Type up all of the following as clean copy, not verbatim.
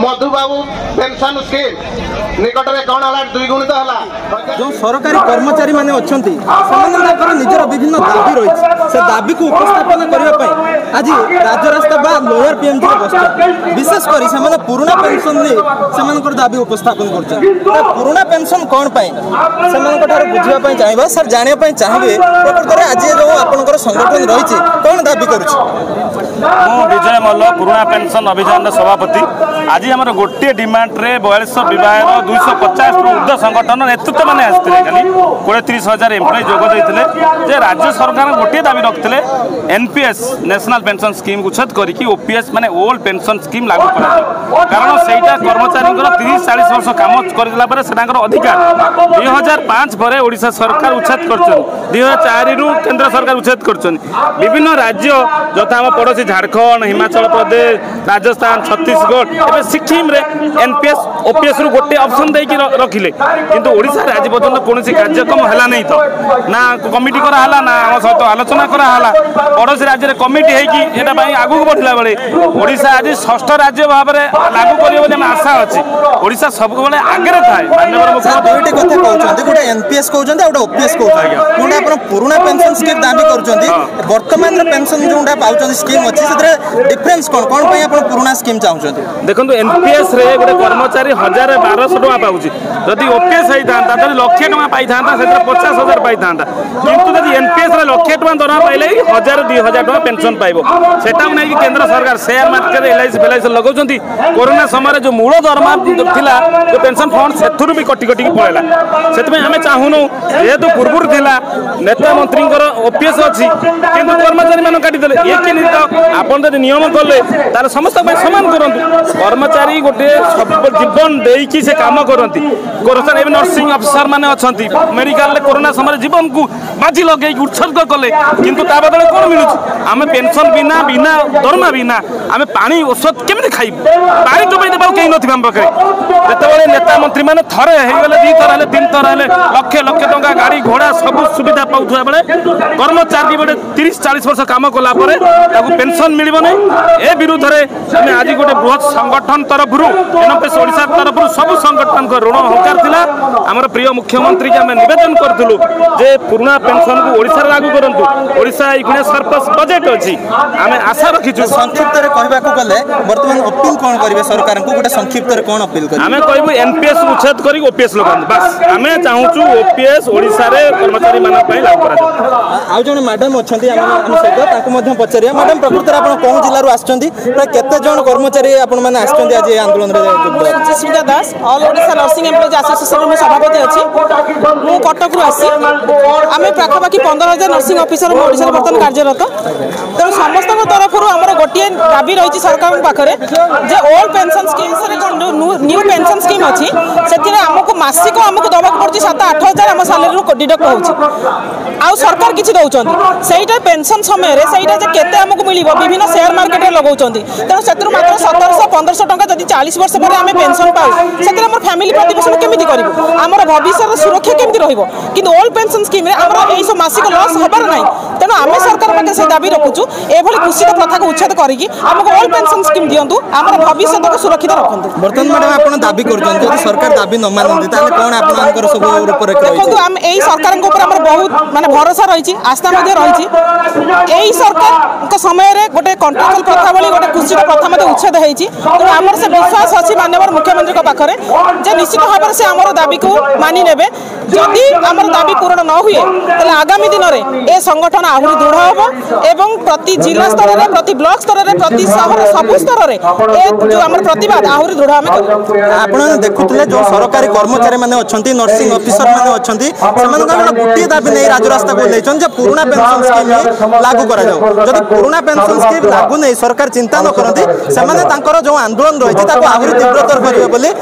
Madhubabu pension scheme निकट में कौन है द्विगुणित है जो सरकारी कर्मचारी माने अच्छी निजर विभिन्न दाबी रही से दाबी को उपस्थापन करने आज राजरास्ता बा लोअर पीएमजी बस विशेषकर से पुराना पेंशन नहीं दाबी उपस्थापन कर पुराना पेंशन कौन से बुझापी चाहिए सर जानापी चाहिए प्रकृत में आज जो आपंकर संगठन रही कौन दाबी कर विजय मल्ल पुराना पेंशन अभियान सभापति आज आम गोटे डिमांड रे 4200 विभाग 250 ऊर्ध्व संगठन नेतृत्व मैंने आसते खाली 20-30 एम्प्लॉय जोगदे राज्य सरकार गोटे दाबी रखते एनपीएस नेशनल पेंशन स्कीम उच्छेद करके ओपीएस माने ओल्ड पेंशन स्कीम लागू कर कारण से कर्मचारी 30-40 वर्ष कम कर अधिकार 2005 पर ओडिशा सरकार उच्छेद कर 2004 रु केंद्र सरकार उच्छेद कर विभिन्न राज्य जथा आम पड़ोसी झारखंड हिमाचल प्रदेश राजस्थान छत्तीसगढ़ सिक्किम रे एनपीएस ओपीएस रु गोटे ऑप्शन देकी रखिले किंतु ओडिशा रे आज पर्यंत कोनोसी कार्यक्रम हला नहीं तो ना कमिटी करा हला ना हम सहित आलोचना करा हला पड़ोसी राज्य रे कमिटी है कि एटा भाई आगु बढ़िला बेले ओडिशा आज षष्ठ राज्य भाव रे लागू करियो बोले आशा अछि ओडिशा सब बेले आगे थाए माननीय मुख्यमंत्री दुईटी कथा कहउछन्ते गोटे एनपीएस कहउछन्ते और ओपीएस कहउछन्ते कोना अपन पुराना पेंशन स्कीम दाबी करूछन्ते वर्तमान रे पेंशन जोंडा पाउछन्ते स्कीम अछि सेतरे डिफरेंस कोन पय अपन पुराना स्कीम चाहुछन्ते देखो एनपीएस रे गोटे कर्मचारी 1200 टका पाउछि जदि ओपीएस होइतांता तले लाख टका पाइथांता सेतरे 50,000 पाइथांता किंतु जदि एनपीएस रे लाख टका दरमा पाइले 1000-2000 टका पेंशन पाइबो सेटा नै कि केंद्र सरकार शेयर मार्केट एलआईसी फेलआईसी लगाउछन्ती कोरोना समय जो मूल दरमा थिला जो पेंशन फंड सेथुरु भी कटि कटि पळेला सेतमे हमें चाहुनु जेतु पूर्वुर थिला नेता मंत्रींकर ओपीएस अछि किंतु कर्मचारी मान काटि देले एक नित आपन जदि नियम करले तार समस्त समान करंतु कर्मचारी गोटे सब जीवन देकी से काम करती कर्मचारी नर्सिंग अफिसर माने अच्छी मेडिकल कोरोना समय जीवन को बाजी लगे उत्सर्ग कले किंतु ता बदले कौन मिलूँ आम पेंशन बिना बिना दरमा बिना आम पानी औषध केमी खाइबू पानी डुबाई देवा कहीं नथिबा हम पाखे जेतेबेले नेता मंत्री माने थरे हेगले 2 थर हेले 3 थर हेले लक्ष लक्ष टका गाड़ी घोड़ा सब सुविधा पाउथुआ बेले कर्मचारी गोटे 30-40 वर्ष काम कला परे ताकू पेंशन मिलिबो नै ए विरुद्ध रे आमे आज गोटे बृहत संगठन तरफ एनपीएस ओडिशा तरफ सब संगठन को ऋण हकार थिला हमर प्रिय मुख्यमंत्री के आमे निवेदन करथुलु जे पुराना पेंशन को ओडिशा लागू करंतु ओडिशा इखने सरप्लस बजेट अछि आमे आशा रखिछु संक्षिप्त रे कहबा को गले वर्तमान अपील कोन करबे सरकार को गोटे संक्षिप्त रे कोन अपील करबे आमे कहबो एनपीएस उच्छेद करी ओपीएस लगान बस आमे चाहूछु ओपीएस ओडिशा रे कर्मचारी मानन पई लागू करा आ जण मैडम अछंती हम सहित ताको मध्यम पचारिया मैडम प्रकृत रे आपण कोन जिल्ला रु आछंती प्रा केते जण कर्मचारी आपण माने आछंती आज आंदोलन रे Susmita Das all Odisha nursing employees association में सभापति अच्छी मु कटक रु आसी आम पाखापाखि 15,000 नर्सिंग ऑफिसर ओडिशा बर्तमान कार्यरत तेणु समस्त तरफ आमर गोटे दाबी रही सरकार पाखे जे old pension scheme new pension scheme अच्छी से आमको मासिक आमको दबाक पड़े 7-8 हजार आम सालेरी डिडक्ट हो सरकार किसी दौरान से पेंशन समय केते आमको मिल विभिन्न शेयर मार्केट में लगाऊँ तेणु से मात्र 1700-1500 टका जब 40 वर्ष पर आम पेंशन पाऊ से फैमिली प्रतिपोषण केमी करूँ आम भविष्य सुरक्षा केमी रही ओल्ड पेंशन स्कीम सब मासिक लॉस हबार ना तेणु आम सरकार पाखे से दाबी रखुचु एभली कुषित प्रथा को उच्छेद करके आमको ओल्ड पेंशन स्कीम दिंतु आम भविष्य को सुरक्षित रखु बर्तमान मैडम आप दाबी कर सरकार दाबी न मानती कौन आप सब देखो आम यही सरकार बहुत माने भरोसा रही आस्था रही यही सरकार समय गोटे कंट्रोल प्रथा भली गोटे कुषित प्रथा उच्छेद होती तेणु आमर से विश्वास अच्छी माननीय मुख्यमंत्री पाखे जे निश्चित भाव से आमर दाबी को मानि नेबे जदि आमर दाबी पूरण न हुए तेल आगामी दिन में ए संगठन आहरी दृढ़ हम एवं प्रति जिला स्तर में प्रति ब्लॉक स्तर में प्रति शहर सबु स्तर में जो आम प्रतिवाद आहरी दृढ़ आम आप देखुले जो सरकारी कर्मचारी मैंने अच्छी नर्सिंग ऑफिसर मैंने अच्छी गोटे दाबी नहीं राजरास्ता को लेकिन पुराना पेंशन स्कीम लागू कर पुराना पेंशन स्कीम लागू नहीं सरकार चिंता न करती जो आंदोलन रही आहरी तीव्रतर करेंगे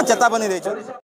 चेतावनी।